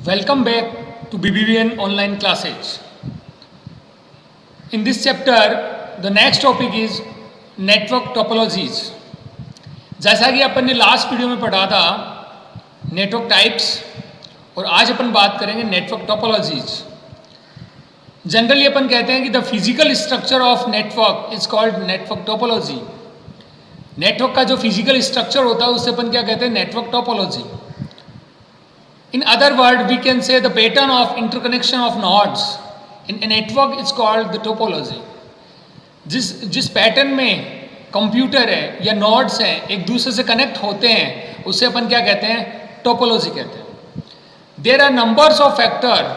Welcome back to BBVN online classes. In this chapter, the next topic is network topologies. जैसा कि अपन ने last video में पढ़ा था नेटवर्क टाइप्स, और आज अपन बात करेंगे नेटवर्क टोपोलॉजीज. जनरली अपन कहते हैं कि the physical structure of network is called network topology. Network का जो फिजिकल स्ट्रक्चर होता है उससे अपन क्या कहते हैं, network topology. In other words, we can say the pattern of interconnection of nodes in a network is called the topology. जिस pattern में कंप्यूटर है या नोड्स हैं एक दूसरे से कनेक्ट होते हैं उसे अपन क्या कहते हैं, टोपोलॉजी कहते हैं. There are numbers of factor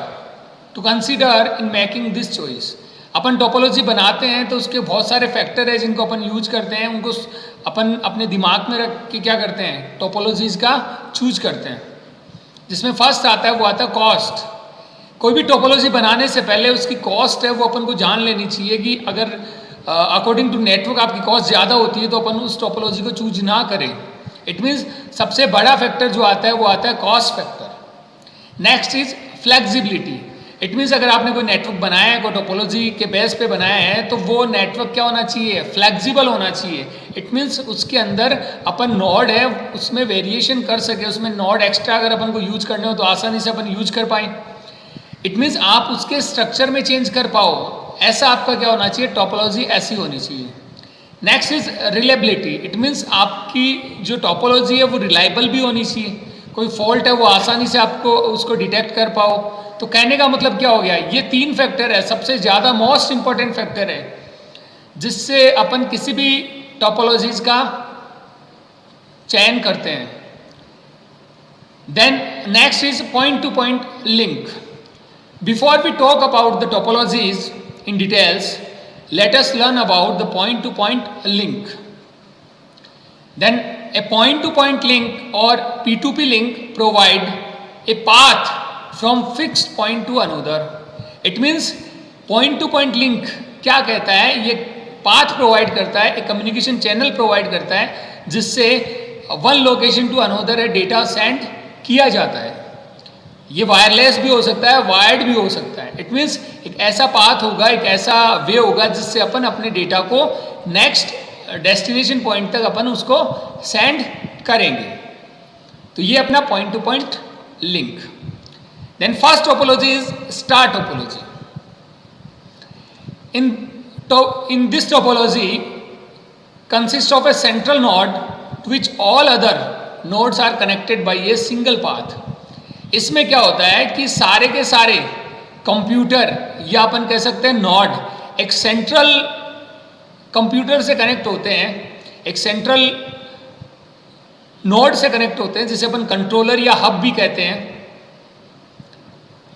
to consider in making this choice. अपन टोपोलॉजी बनाते हैं तो उसके बहुत सारे फैक्टर है जिनको अपन यूज करते हैं, उनको अपन अपने दिमाग में रख के क्या करते हैं, टोपोलॉजीज का चूज करते हैं. जिसमें फर्स्ट आता है वो आता है कॉस्ट. कोई भी टोपोलॉजी बनाने से पहले उसकी कॉस्ट है वो अपन को जान लेनी चाहिए कि अगर अकॉर्डिंग टू नेटवर्क आपकी कॉस्ट ज़्यादा होती है तो अपन उस टोपोलॉजी को चूज ना करें. इट मीन्स सबसे बड़ा फैक्टर जो आता है वो आता है cost factor. Next is flexibility. It means अगर आपने कोई नेटवर्क बनाया है, कोई टोपोलॉजी के बेस पे बनाया है तो वो नेटवर्क क्या होना चाहिए, फ्लेक्सिबल होना चाहिए. इट मीन्स उसके अंदर अपन नोड है उसमें वेरिएशन कर सके, उसमें नोड एक्स्ट्रा अगर अपन को यूज करने हो तो आसानी से अपन यूज कर पाएँ. इट मीन्स आप उसके स्ट्रक्चर में चेंज कर पाओ, ऐसा आपका क्या होना चाहिए, टोपोलॉजी ऐसी होनी चाहिए. Next is reliability. It means आपकी जो टोपोलॉजी है वो रिलायबल भी होनी चाहिए. कोई फॉल्ट है वो आसानी से आपको उसको डिटेक्ट कर पाओ. तो कहने का मतलब क्या हो गया, ये तीन फैक्टर है सबसे ज़्यादा मोस्ट इंपॉर्टेंट फैक्टर है जिससे अपन किसी भी टोपोलॉजीज का चयन करते हैं. Then next is point to point link. Before we talk about the topologies in details, let us learn about the point to point link. Then a point to point link or P2P link provide a path from fixed point to another. It means point to point link क्या कहता है, ये path provide करता है, एक communication channel provide करता है जिससे one location to another data send किया जाता है. ये वायरलेस भी हो सकता है, वायर्ड भी हो सकता है. इट मीन्स एक ऐसा पाथ होगा, एक ऐसा वे होगा जिससे अपन अपने डेटा को नेक्स्ट डेस्टिनेशन पॉइंट तक अपन उसको सेंड करेंगे. तो ये अपना point to point link. Then first topology is star topology. In this topology consist of a central node to which all other nodes are connected by a single path. इसमें क्या होता है कि सारे के सारे कंप्यूटर या अपन कह सकते हैं नोड एक सेंट्रल कंप्यूटर से कनेक्ट होते हैं, एक सेंट्रल नोड से कनेक्ट होते हैं जिसे अपन कंट्रोलर या हब भी कहते हैं.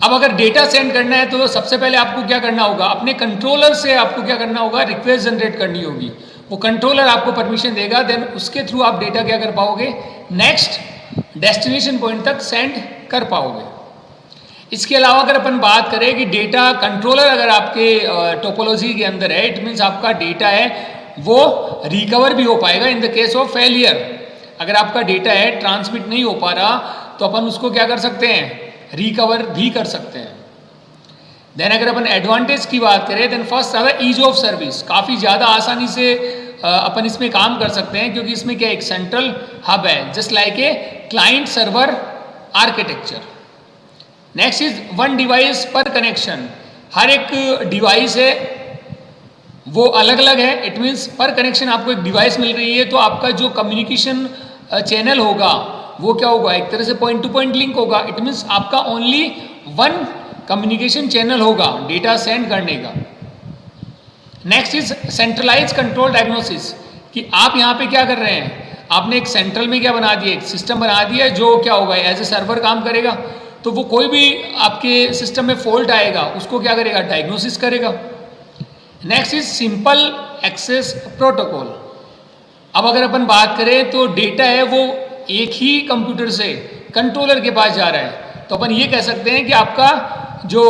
अब अगर डेटा सेंड करना है तो सबसे पहले आपको क्या करना होगा, अपने कंट्रोलर से आपको क्या करना होगा, रिक्वेस्ट जनरेट करनी होगी. वो कंट्रोलर आपको परमिशन देगा, देन उसके थ्रू आप डेटा क्या कर पाओगे, नेक्स्ट डेस्टिनेशन पॉइंट तक सेंड कर पाओगे. इसके अलावा अगर अपन बात करें कि डेटा कंट्रोलर अगर आपके टोपोलॉजी के अंदर है, इट मीन्स आपका डेटा है वो रिकवर भी हो पाएगा in the case of failure. अगर आपका डेटा है ट्रांसमिट नहीं हो पा रहा तो अपन उसको क्या कर सकते हैं, रिकवर भी कर सकते हैं. देन अगर अपन एडवांटेज की बात करें, देन फर्स्ट आता है ईज ऑफ सर्विस. काफ़ी ज़्यादा आसानी से अपन इसमें काम कर सकते हैं क्योंकि इसमें क्या एक सेंट्रल हब है, just like a client server architecture. Next is one device पर कनेक्शन. हर एक डिवाइस है वो अलग अलग है. इट मीन्स पर कनेक्शन आपको एक डिवाइस मिल रही है तो आपका जो कम्युनिकेशन चैनल होगा वो क्या होगा, एक तरह से पॉइंट टू पॉइंट लिंक होगा. इट मीन्स आपका ओनली वन कम्युनिकेशन चैनल होगा डेटा सेंड करने का. Next is centralize control diagnosis. कि आप यहाँ पे क्या कर रहे हैं, आपने एक सेंट्रल में क्या बना दिया, एक सिस्टम बना दिया जो क्या होगा एज ए सर्वर काम करेगा. तो वो कोई भी आपके सिस्टम में फॉल्ट आएगा उसको क्या करेगा, डायग्नोसिस करेगा. Next is simple access protocol. अब अगर अपन बात करें तो डेटा है वो एक ही कंप्यूटर से कंट्रोलर के पास जा रहा है तो अपन ये कह सकते हैं कि आपका जो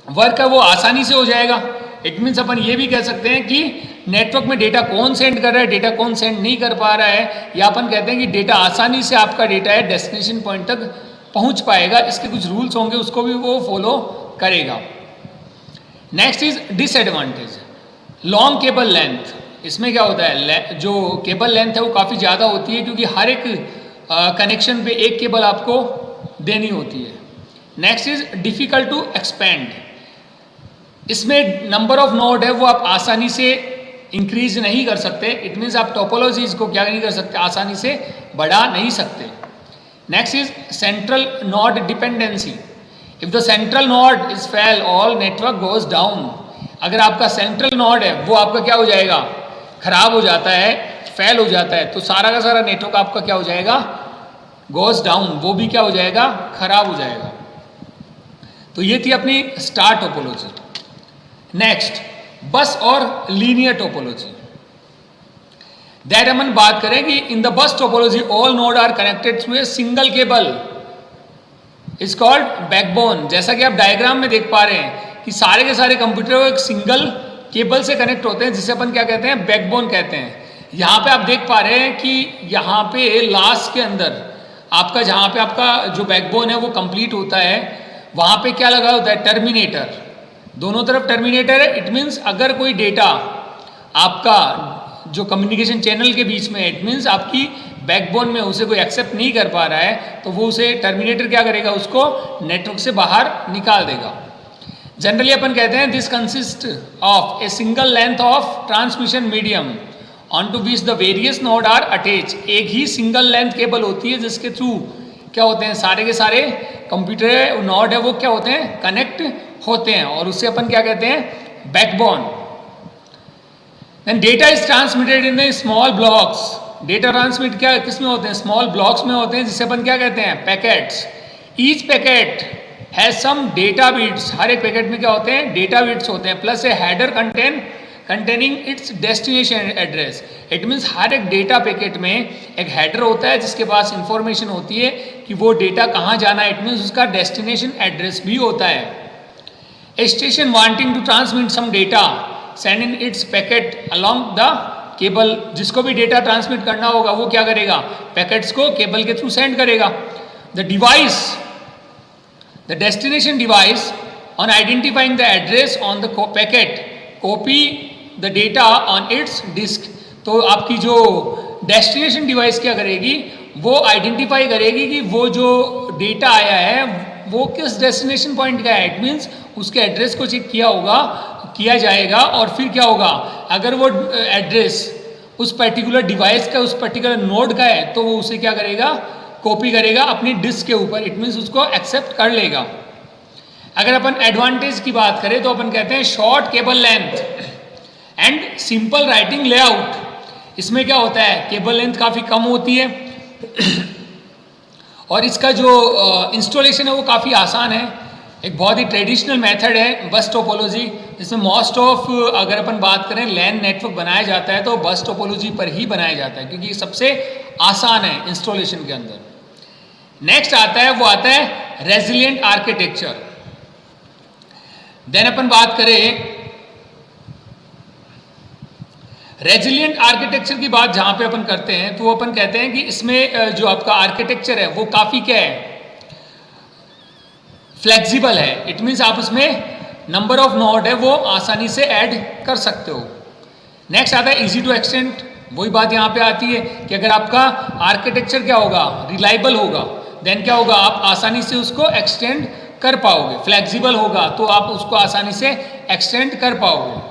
वर्क है वो आसानी से हो जाएगा. इट मीन्स अपन ये भी कह सकते हैं कि नेटवर्क में डेटा कौन सेंड कर रहा है, डेटा कौन सेंड नहीं कर पा रहा है, या अपन कहते हैं कि डेटा आसानी से आपका डेटा है डेस्टिनेशन पॉइंट तक पहुंच पाएगा, इसके कुछ रूल्स होंगे, उसको भी वो फॉलो करेगा। Next is disadvantage, long cable length. इसमें क्या होता है, जो केबल लेंथ है वो काफ़ी ज़्यादा होती है, क्योंकि हर एक कनेक्शन पे एक केबल आपको देनी होती है। Next is difficult to expand, इसमें नंबर ऑफ नोड है वो आप आसानी से इंक्रीज नहीं कर सकते। इट मीन्स आप टोपोलॉजीज को क्या नहीं कर सकते, आसानी से बढ़ा नहीं सकते। Next is central node dependency, if the central node is fail all network goes down. अगर आपका सेंट्रल नोड है वो आपका क्या हो जाएगा, खराब हो जाता है, फेल हो जाता है, तो सारा का सारा नेटवर्क आपका क्या हो जाएगा, गोज डाउन, वो भी क्या हो जाएगा, खराब हो जाएगा। तो ये थी अपनी स्टार टोपोलॉजी। नेक्स्ट बस और लीनियर टोपोलॉजी, दैट हम बात करें कि in the bus topology all node are connected through a single cable is called backbone. जैसा कि आप डायग्राम में देख पा रहे हैं कि सारे के सारे कंप्यूटर एक सिंगल केबल से कनेक्ट होते हैं, जिसे अपन क्या कहते हैं, बैकबोन कहते हैं। यहाँ पे आप देख पा रहे हैं कि यहाँ पे लास्ट के अंदर आपका, जहाँ पे आपका जो बैकबोन है वो कंप्लीट होता है, वहाँ पे क्या लगा होता है, टर्मिनेटर, दोनों तरफ टर्मिनेटर है। इट मीन्स अगर कोई डेटा आपका जो कम्युनिकेशन चैनल के बीच में है, इट मीन्स आपकी बैकबोन में उसे कोई एक्सेप्ट नहीं कर पा रहा है, तो वो उसे टर्मिनेटर क्या करेगा, उसको नेटवर्क से बाहर निकाल देगा। जनरली अपन कहते हैं this consist of a single length of transmission medium on to which the various node are attach. एक ही सिंगल लेंथ केबल होती है जिसके थ्रू क्या होते हैं, सारे के सारे कंप्यूटर नोड है वो क्या होते हैं, कनेक्ट होते हैं, और उससे अपन क्या कहते हैं, backbone. Then data is transmitted in the small blocks. Data transmit क्या किस में होते हैं, स्मॉल ब्लॉक्स में होते हैं, जिसे अपन क्या कहते हैं, packets. Each packet has some data bits, हर एक पैकेट में क्या होते हैं, डेटा बिट्स होते हैं, plus a header containing its destination address. It means हर एक डेटा पैकेट में एक हेडर होता है जिसके पास इंफॉर्मेशन होती है कि वो डेटा कहाँ जाना है, इट मीन्स उसका डेस्टिनेशन एड्रेस भी होता है। A station wanting to transmit some data send in its packet along the cable, जिसको भी डेटा ट्रांसमिट करना होगा वो क्या करेगा, पैकेट्स को केबल के थ्रू सेंड करेगा। The device, the destination device on identifying the address on the packet copy the data on its disk. तो आपकी जो डेस्टिनेशन डिवाइस क्या करेगी, वो आइडेंटिफाई करेगी कि वो जो डेटा आया है वो किस डेस्टिनेशन पॉइंट का है। इट मीन्स उसके एड्रेस को चेक किया जाएगा, और फिर क्या होगा, अगर वो एड्रेस उस पर्टिकुलर डिवाइस का, उस पर्टिकुलर नोड का है, तो वो उसे क्या करेगा, कॉपी करेगा अपनी डिस्क के ऊपर। इट मीन्स उसको एक्सेप्ट कर लेगा। अगर अपन एडवांटेज की बात करें तो अपन कहते हैं short cable length and simple writing layout. इसमें क्या होता है, केबल लेंथ काफ़ी कम होती है और इसका जो इंस्टॉलेशन है वो काफ़ी आसान है। एक बहुत ही ट्रेडिशनल मेथड है बस टोपोलॉजी, जिसमें मोस्ट ऑफ, अगर अपन बात करें, लैन नेटवर्क बनाया जाता है तो बस टोपोलॉजी पर ही बनाया जाता है, क्योंकि ये सबसे आसान है इंस्टॉलेशन के अंदर। नेक्स्ट आता है, वो आता है रेजिलिएंट आर्किटेक्चर। देन अपन बात करें रेजिलिएंट आर्किटेक्चर की बात जहाँ पे अपन करते हैं, तो वो अपन कहते हैं कि इसमें जो आपका आर्किटेक्चर है वो काफ़ी क्या है, फ्लेक्सिबल है। इट मीन्स आप उसमें नंबर ऑफ नोड है वो आसानी से ऐड कर सकते हो। नेक्स्ट आता है इजी टू एक्सटेंड। वही बात यहाँ पे आती है कि अगर आपका आर्किटेक्चर क्या होगा, रिलायबल होगा, देन क्या होगा, आप आसानी से उसको एक्सटेंड कर पाओगे। फ्लेक्सिबल होगा तो आप उसको आसानी से एक्सटेंड कर पाओगे।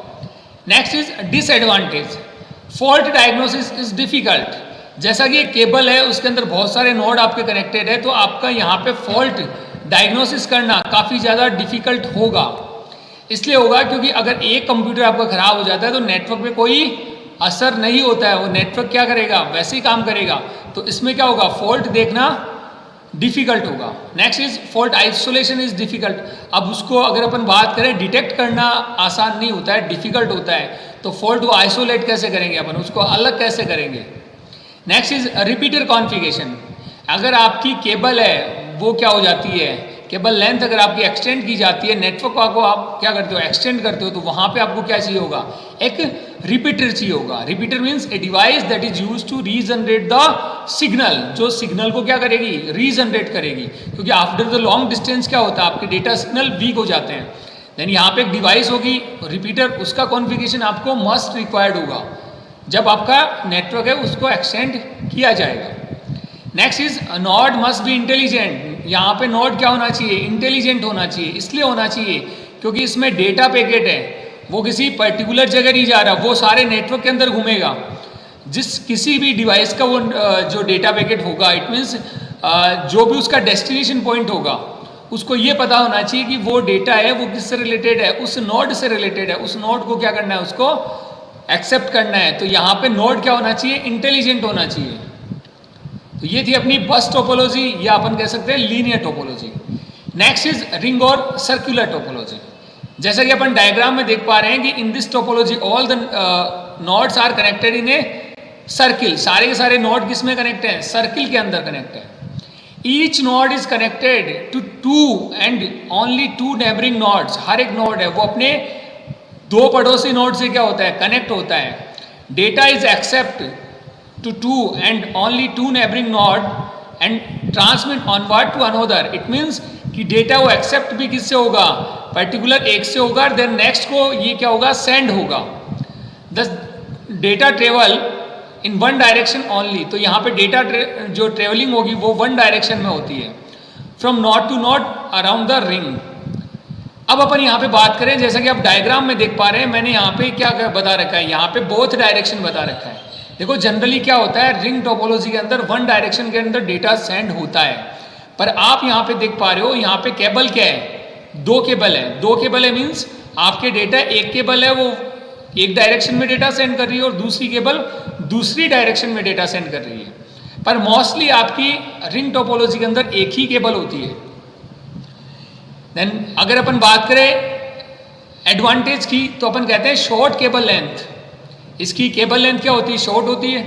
Next is disadvantage, fault diagnosis is difficult. जैसा कि एक केबल है उसके अंदर बहुत सारे नोड आपके कनेक्टेड है, तो आपका यहाँ पे फॉल्ट डायग्नोसिस करना काफ़ी ज़्यादा डिफिकल्ट होगा। इसलिए होगा क्योंकि अगर एक कंप्यूटर आपका ख़राब हो जाता है तो नेटवर्क पे कोई असर नहीं होता है, वो नेटवर्क क्या करेगा, वैसे ही काम करेगा। तो इसमें क्या होगा, फॉल्ट देखना डिफिकल्ट होगा। Next is fault isolation is difficult. अब उसको अगर अपन बात करें, डिटेक्ट करना आसान नहीं होता है, डिफिकल्ट होता है। तो फॉल्ट को आइसोलेट कैसे करेंगे अपन, उसको अलग कैसे करेंगे। Next is repeater configuration. अगर आपकी केबल है वो क्या हो जाती है, केबल लेंथ अगर आपकी एक्सटेंड की जाती है, नेटवर्क को आप क्या करते हो, एक्सटेंड करते हो, तो वहाँ पे आपको क्या चाहिए होगा, एक रिपीटर चाहिए होगा। Repeater means a device that is use to regenerate the signal, जो सिग्नल को क्या करेगी, रीजनरेट करेगी, क्योंकि आफ्टर द लॉन्ग डिस्टेंस क्या होता है, आपके डेटा सिग्नल वीक हो जाते हैं। देन यहाँ पे एक डिवाइस होगी रिपीटर, उसका कॉन्फ़िगरेशन आपको मस्ट रिक्वायर्ड होगा जब आपका नेटवर्क है उसको एक्सटेंड किया जाएगा। Next is node must be intelligent. यहाँ पे नोड क्या होना चाहिए, इंटेलिजेंट होना चाहिए। इसलिए होना चाहिए क्योंकि इसमें डेटा पैकेट है, वो किसी पर्टिकुलर जगह नहीं जा रहा, वो सारे नेटवर्क के अंदर घूमेगा। जिस किसी भी डिवाइस का वो जो डेटा पैकेट होगा, इट मीन्स जो भी उसका डेस्टिनेशन पॉइंट होगा, उसको ये पता होना चाहिए कि वो डेटा है वो किससे रिलेटेड है, उस नोड से रिलेटेड है, उस नोड को क्या करना है, उसको एक्सेप्ट करना है। तो यहाँ पे नोड क्या होना चाहिए, इंटेलिजेंट होना चाहिए। तो ये थी अपनी बस टोपोलॉजी, या अपन कह सकते हैं linear topology. Next is ring और सर्कुलर टोपोलॉजी। जैसा कि अपन डायग्राम में देख पा रहे हैं कि in this topology all the nodes are connected in a circle. सारे के सारे नोड किस में कनेक्ट हैं, सर्किल के अंदर कनेक्ट है। Each node is connected to two and only to neighbouring nodes. हर एक नोड है वो अपने दो पड़ोसी नोड से क्या होता है, कनेक्ट होता है। Data is accept to two and only two neighboring node and transmit onward to another. It means कि डेटा वो एक्सेप्ट भी किससे होगा, पर्टिकुलर एक से होगा, देन नेक्स्ट को ये क्या होगा, सेंड होगा। The data travel in one direction only. तो यहाँ पे डेटा जो ट्रेवलिंग होगी वो वन डायरेक्शन में होती है, from node to node around the ring. अब अपन यहाँ पे बात करें, जैसा कि आप डायग्राम में देख पा रहे हैं, मैंने यहाँ पे क्या बता रखा है, यहाँ पे बोथ डायरेक्शन बता रखा है। देखो जनरली क्या होता है, रिंग टोपोलॉजी के अंदर वन डायरेक्शन के अंदर डेटा सेंड होता है, पर आप यहाँ पे देख पा रहे हो यहाँ पे केबल क्या है, दो केबल है। दो केबल है मीन्स आपके डेटा, एक केबल है वो एक डायरेक्शन में डेटा सेंड कर रही है और दूसरी केबल दूसरी डायरेक्शन में डेटा सेंड कर रही है। पर मोस्टली आपकी रिंग टोपोलॉजी के अंदर एक ही केबल होती है। देन अगर अपन बात करें एडवांटेज की, तो अपन कहते हैं शॉर्ट केबल लेंथ। इसकी केबल लेंथ क्या होती है, शॉर्ट होती है,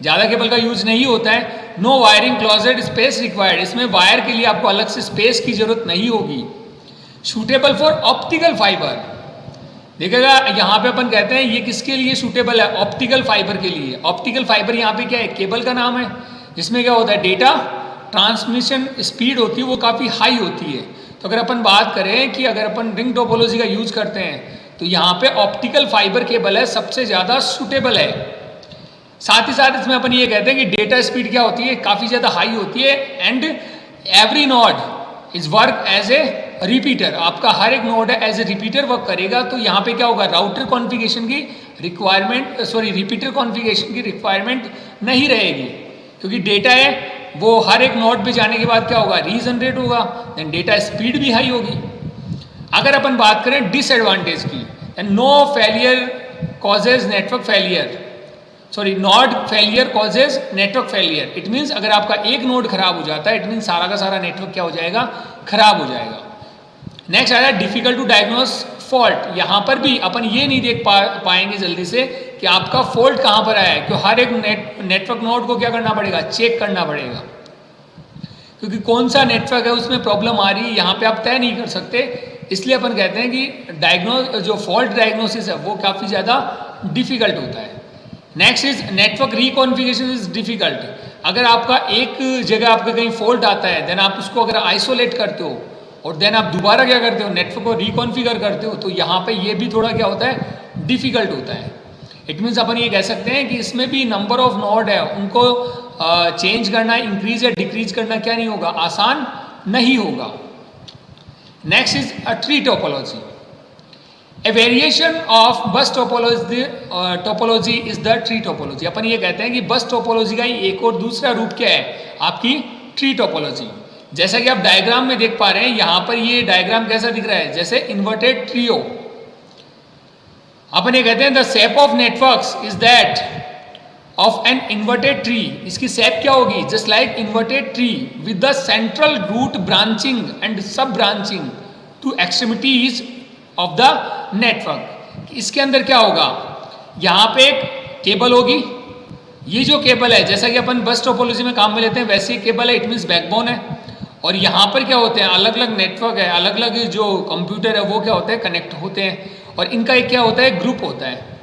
ज़्यादा केबल का यूज नहीं होता है। No wiring closed space required. इसमें वायर के लिए आपको अलग से स्पेस की जरूरत नहीं होगी। Suitable for optical fibre. देखिएगा यहाँ पे अपन कहते हैं ये किसके लिए सूटेबल है, ऑप्टिकल फाइबर के लिए। ऑप्टिकल फाइबर यहाँ पे क्या है, केबल का नाम है, जिसमें क्या होता है, डेटा ट्रांसमिशन स्पीड होती है वो काफ़ी हाई होती है। तो अगर अपन बात करें कि अगर अपन रिंग टोपोलॉजी का यूज करते हैं तो यहाँ पे ऑप्टिकल फाइबर केबल है सबसे ज़्यादा सूटेबल है। साथ ही साथ इसमें अपन ये कहते हैं कि डेटा स्पीड क्या होती है, काफ़ी ज़्यादा हाई होती है। And every node is work as a repeater. आपका हर एक नोड है एज ए रिपीटर वर्क करेगा। तो यहाँ पे क्या होगा, राउटर कॉन्फ़िगरेशन की रिक्वायरमेंट, रिपीटर कॉन्फ़िगरेशन की रिक्वायरमेंट नहीं रहेगी, क्योंकि डेटा है वो हर एक नोड पे जाने के बाद क्या होगा, रीजनरेट होगा, देन डेटा स्पीड भी हाई होगी। अगर अपन बात करें डिसएडवांटेज की, no failure causes network failure, node failure causes network failure. It means अगर आपका एक नोड खराब हो जाता है, इट मीन्स सारा का सारा नेटवर्क क्या हो जाएगा, खराब हो जाएगा। नेक्स्ट आ रहा है डिफिकल्ट टू डायग्नोस फॉल्ट। यहाँ पर भी अपन ये नहीं देख पाएंगे जल्दी से कि आपका फॉल्ट कहाँ पर आया है, क्योंकि हर एक नेटवर्क नोड को क्या करना पड़ेगा, चेक करना पड़ेगा, क्योंकि कौन सा नेटवर्क है उसमें प्रॉब्लम आ रही है यहाँ पे आप तय नहीं कर सकते। इसलिए अपन कहते हैं कि जो फॉल्ट डायग्नोसिस है वो काफ़ी ज़्यादा डिफिकल्ट होता है। Next is network reconfiguration is difficult. अगर आपका एक जगह आपका कहीं फॉल्ट आता है, देन आप उसको अगर आइसोलेट करते हो और देन आप दोबारा क्या करते हो, नेटवर्क को रिकॉन्फ़िगर करते हो, तो यहाँ पे ये भी थोड़ा क्या होता है, डिफिकल्ट होता है। इट मीन्स अपन ये कह सकते हैं कि इसमें भी नंबर ऑफ नोड है, उनको चेंज करना, इंक्रीज या डिक्रीज करना क्या नहीं होगा, आसान नहीं होगा। Next is a tree topology. A variation of bus topology is the tree topology. अपन ये कहते हैं कि बस टोपोलॉजी का ही एक और दूसरा रूप क्या है, आपकी ट्री टोपोलॉजी। जैसा कि आप डायग्राम में देख पा रहे हैं, यहाँ पर ये डायग्राम कैसा दिख रहा है, जैसे इन्वर्टेड ट्रियो। अपन ये कहते हैं the shape of networks is that of an inverted tree. इसकी शेप क्या होगी, just like inverted tree with the central root branching and sub branching to extremities of the network. इसके अंदर क्या होगा, यहाँ पे एक केबल होगी, ये जो केबल है जैसा कि अपन बस टोपोलॉजी में काम में लेते हैं वैसे ही केबल है, इट मीन्स बैकबोन है, और यहाँ पर क्या होते हैं, अलग अलग नेटवर्क है, अलग अलग जो कंप्यूटर है वो क्या होते हैं, कनेक्ट होते हैं, और इनका एक क्या होता है, ग्रुप होता है।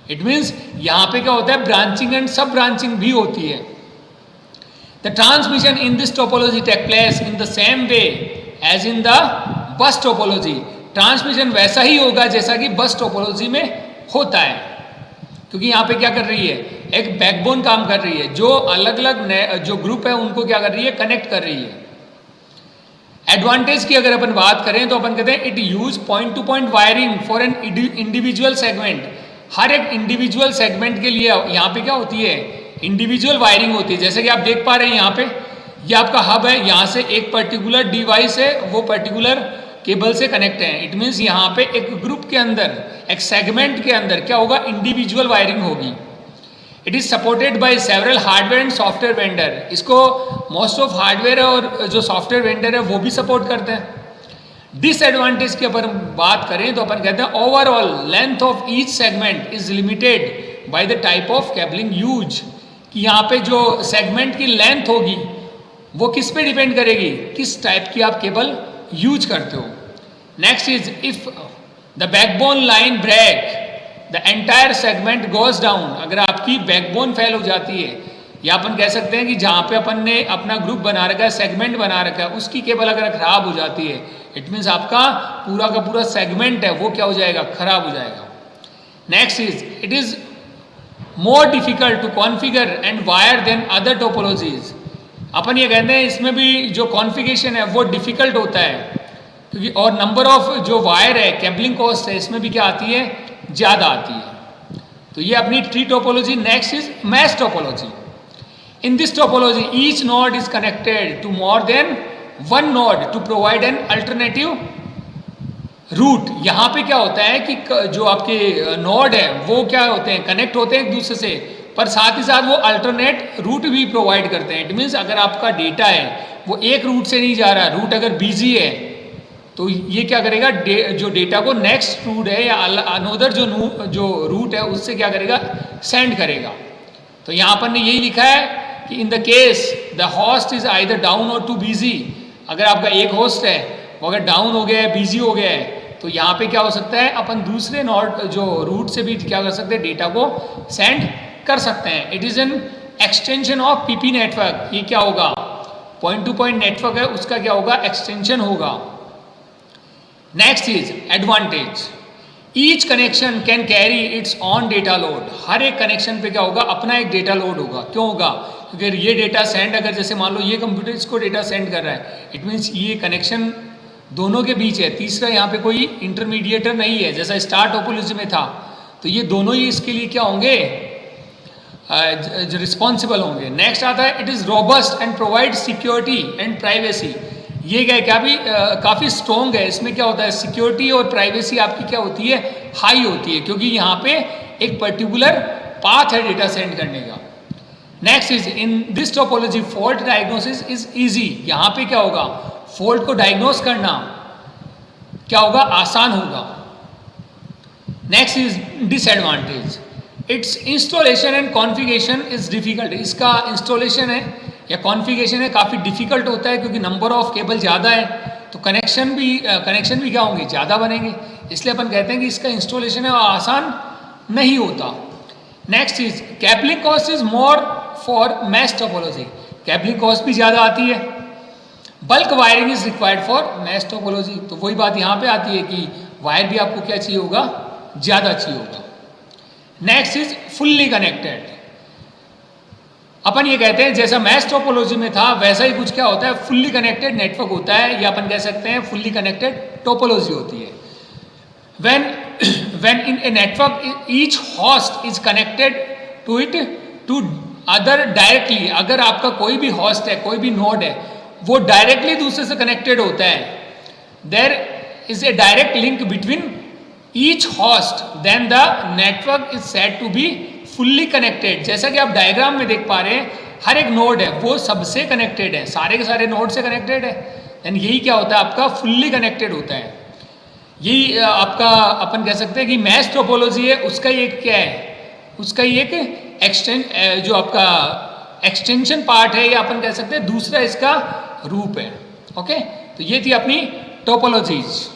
इट मीन्स यहाँ पे क्या होता है, ब्रांचिंग एंड सब ब्रांचिंग भी होती है। The transmission in this topology take place in the same way as in the bus topology. Transmission वैसा ही होगा जैसा कि बस टोपोलॉजी में होता है, क्योंकि यहाँ पे क्या कर रही है, एक बैकबोन काम कर रही है, जो अलग अलग जो ग्रुप है उनको क्या कर रही है, कनेक्ट कर रही है। एडवांटेज की अगर अपन बात करें तो अपन कहते हैं it use point to point wiring for an individual segment. हर एक इंडिविजुअल सेगमेंट के लिए यहाँ पे क्या होती है, इंडिविजुअल वायरिंग होती है। जैसे कि आप देख पा रहे हैं यहाँ पे, ये आपका हब है, यहाँ से एक पर्टिकुलर डिवाइस है, वो पर्टिकुलर केबल से कनेक्ट है। इट मीन्स यहाँ पे एक ग्रुप के अंदर, एक सेगमेंट के अंदर क्या होगा, इंडिविजुअल वायरिंग होगी। It is supported by several hardware and software vendor. इसको मोस्ट ऑफ हार्डवेयर और जो सॉफ्टवेयर वेंडर है वो भी सपोर्ट करते हैं। डिसएडवांटेज की अगर बात करें तो अपन कहते हैं overall length of each segment is limited by the type of cabling use. कि यहाँ पे जो सेगमेंट की लेंथ होगी वो किस पे डिपेंड करेगी, किस टाइप की आप केबल यूज करते हो। Next is if the backbone line break the entire segment goes down. अगर आपकी बैकबोन फेल हो जाती है, या अपन कह सकते हैं कि जहाँ पे अपन ने अपना ग्रुप बना रखा है, सेगमेंट बना रखा है, उसकी केबल अगर खराब हो जाती है, इट मीन्स आपका पूरा का पूरा सेगमेंट है वो क्या हो जाएगा, खराब हो जाएगा। Next is it is more difficult to configure and wire than other topologies. अपन ये कहते हैं इसमें भी जो कॉन्फ़िगरेशन है वो डिफिकल्ट होता है, क्योंकि और नंबर ऑफ जो वायर है, केबलिंग कॉस्ट है, इसमें भी क्या आती है, ज़्यादा आती है। तो ये अपनी tree topology. Next is mesh topology. In this topology each node is connected to more than one node to provide an alternative route. यहाँ पे क्या होता है कि जो आपके नोड है वो क्या होते हैं, कनेक्ट होते हैं एक दूसरे से, पर साथ ही साथ वो अल्टरनेट रूट भी प्रोवाइड करते हैं। इट मीन्स अगर आपका डेटा है वो एक रूट से नहीं जा रहा, रूट अगर बिजी है तो ये क्या करेगा, जो डेटा को नेक्स्ट रूट है या अनोदर जो रूट है उससे क्या करेगा, सेंड करेगा। तो यहाँ पर ने यही लिखा है कि in the case the host is either down और टू बिजी। अगर आपका एक होस्ट है वो अगर डाउन हो गया है, बिजी हो गया है, तो यहाँ पे क्या हो सकता है, अपन दूसरे नोड जो रूट से भी क्या कर सकते हैं, डेटा को सेंड कर सकते हैं। It is an extension of PP network. ये क्या होगा, पॉइंट टू पॉइंट नेटवर्क है, उसका क्या होगा, एक्सटेंशन होगा। Next is advantage. Each connection can carry its own data load. हर एक कनेक्शन पे क्या होगा, अपना एक डेटा लोड होगा। क्यों होगा, क्योंकि ये डेटा सेंड, अगर जैसे मान लो ये कंप्यूटर इसको डेटा सेंड कर रहा है, इट मीन्स ये कनेक्शन दोनों के बीच है, तीसरा यहाँ पे कोई इंटरमीडिएटर नहीं है, जैसा स्टार टोपोलॉजी में था। तो ये दोनों ही इसके लिए क्या होंगे, रिस्पॉन्सिबल होंगे। नेक्स्ट आता है it is robust and provide security and privacy. ये क्या भी काफ़ी स्ट्रॉन्ग है। इसमें क्या होता है, सिक्योरिटी और प्राइवेसी आपकी क्या होती है, हाई होती है, क्योंकि यहाँ पे एक पर्टिकुलर पाथ है डेटा सेंड करने का। Next is in this topology fault diagnosis is easy. यहाँ पे क्या होगा, फॉल्ट को डायग्नोस करना क्या होगा, आसान होगा। Next is disadvantage, it's installation and configuration is difficult. इसका इंस्टॉलेशन है या कॉन्फ़िगरेशन है काफ़ी डिफिकल्ट होता है, क्योंकि नंबर ऑफ केबल ज़्यादा है तो कनेक्शन भी क्या होंगे, ज़्यादा बनेंगे। इसलिए अपन कहते हैं कि इसका इंस्टॉलेशन है आसान नहीं होता। Next is cabling cost is more for mesh topology. Cabling cost भी ज़्यादा आती है। Bulk wiring is required for mesh topology. तो वही बात यहाँ पे आती है कि वायर भी आपको क्या चाहिए होगा, ज़्यादा चाहिए होगा। Next is fully connected. अपन ये कहते हैं जैसा मैश टोपोलॉजी में था वैसा ही कुछ क्या होता है, फुल्ली कनेक्टेड नेटवर्क होता है, या अपन कह सकते हैं फुल्ली कनेक्टेड टोपोलॉजी होती है। when in a network each host is connected to it to other directly। अगर आपका कोई भी होस्ट है, कोई भी नोड है, वो डायरेक्टली दूसरे से कनेक्टेड होता है, there is a direct link between each host, then the network is said to be fully connected. जैसा कि आप डायग्राम में देख पा रहे हैं, हर एक नोड है वो सबसे कनेक्टेड है, सारे के सारे नोड से कनेक्टेड है, देन यही क्या होता है, आपका फुल्ली कनेक्टेड होता है। यही आपका अपन कह सकते हैं कि मैश टोपोलॉजी है, उसका ही एक क्या है, उसका ही एक जो आपका एक्सटेंशन पार्ट है, या अपन कह सकते हैं दूसरा इसका रूप है। ओके, तो ये थी अपनी टोपोलॉजीज।